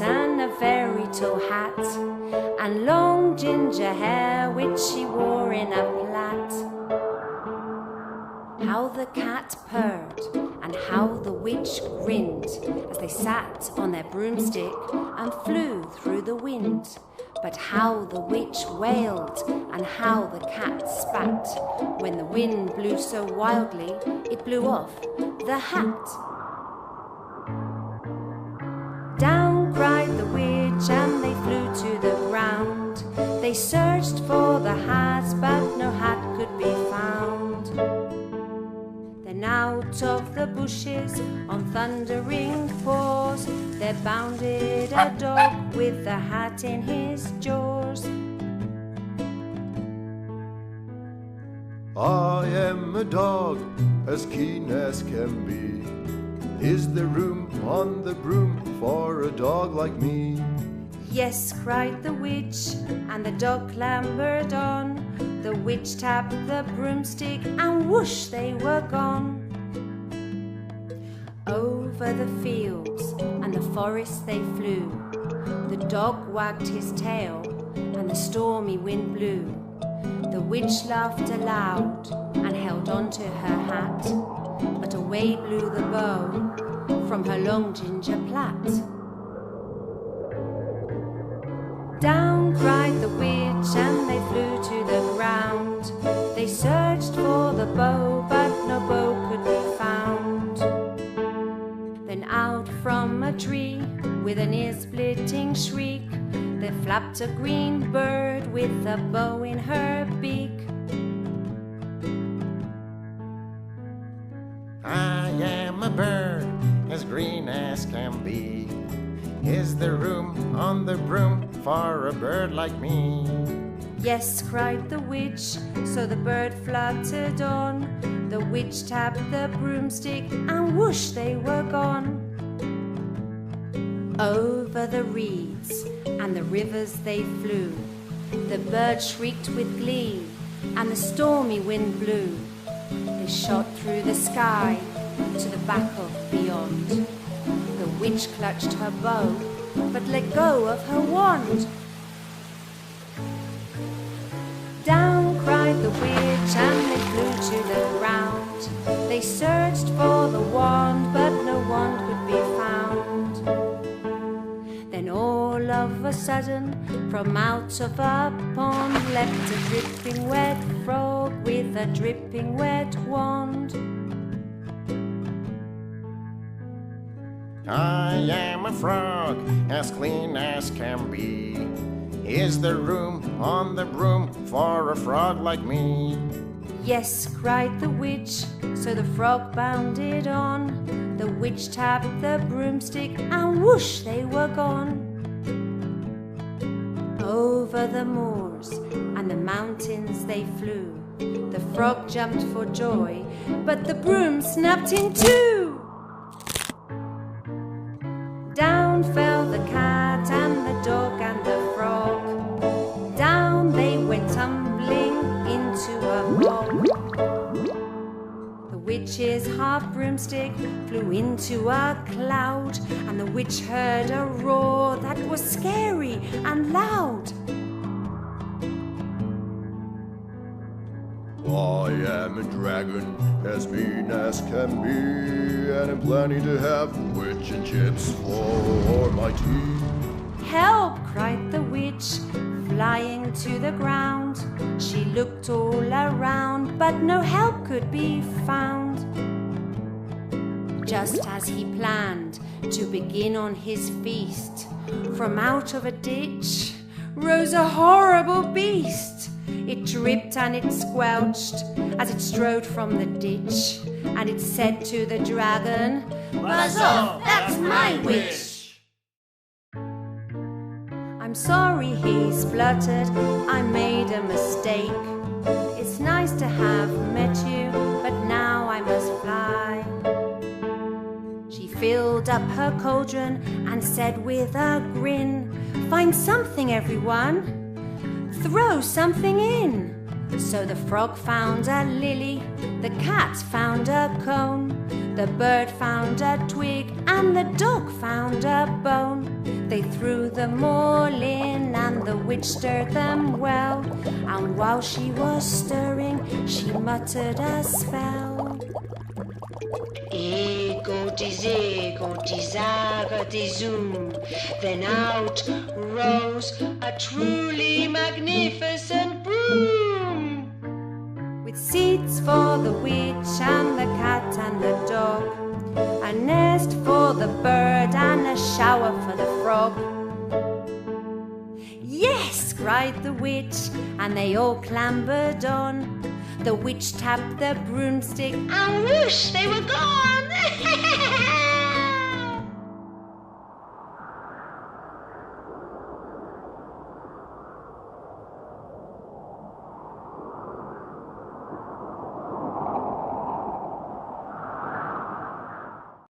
and a very tall hat, and long ginger hair which she wore in a plait. How the cat purred and how the witch grinned as they sat on their broomstick and flew through the wind. But how the witch wailed and how the cat spat when the wind blew so wildly it blew off the hat. Down cried the witch and they flew to the ground. They searched for the hat but no hat could be found. Then out of the bushes on thundering paws there bounded a dog with the hat in his jaws. I am a dog as keen as can be. Is there room on the broom for a dog like me? Yes, cried the witch, and the dog clambered on. The witch tapped the broomstick, and whoosh, they were gone. Over the fields and the forest they flew. The dog wagged his tail, and the stormy wind blew. The witch laughed aloud, and held on to her hat, but away blew the bow from her long ginger plait. Down cried the witch and they flew to the ground. They searched for the bow but no bow could be found. Then out from a tree with an ear-splitting shriek there flapped a green bird with a bow in her beak. I am a bird as green as can be. Is there room on the broom for a bird like me? Yes, cried the witch, so the bird fluttered on. The witch tapped the broomstick and whoosh, they were gone. Over the reeds and the rivers they flew. The bird shrieked with glee and the stormy wind blew. They shot through the sky to the back of beyond. The witch clutched her bow, but let go of her wand. Down cried the witch and they flew to the ground. They searched for the wand, but no wand could be found. Then all of a sudden, from out of a pond, leapt a dripping wet frog with a dripping wet wand. I am a frog as clean as can be. Is there room on the broom for a frog like me? Yes, cried the witch, so the frog bounded on. The witch tapped the broomstick and whoosh, they were gone. Over the moors and the mountains they flew. The frog jumped for joy, but the broom snapped in two. Down fell the cat and the dog and the frog. Down they went tumbling into a bog. The witch's half broomstick flew into a cloud, and the witch heard a roar that was scary and loud. I am a dragon as mean as can be, and I'm planning to have witch and chips for my tea. Help! Cried the witch, flying to the ground. She looked all around, but no help could be found. Just as he planned to begin on his feast, from out of a ditch rose a horrible beast. It dripped and it squelched as it strode from the ditch, and it said to the dragon, "Buzz off, that's my witch." "I'm sorry," he spluttered, "I made a mistake. It's nice to have met you, but now I must fly." She filled up her cauldron and said with a grin, "Find something, everyone. Throw something in." So the frog found a lily, the cat found a cone, the bird found a twig, and the dog found a bone. They threw them all in, and the witch stirred them well. And while she was stirring, she muttered a spell. Zoom. Then out rose a truly magnificent broom. With seats for the witch and the cat and the dog, a nest for the bird and a shower for the frog. Yes, cried the witch, and they all clambered on. The witch tapped the broomstick, And whoosh, they were gone.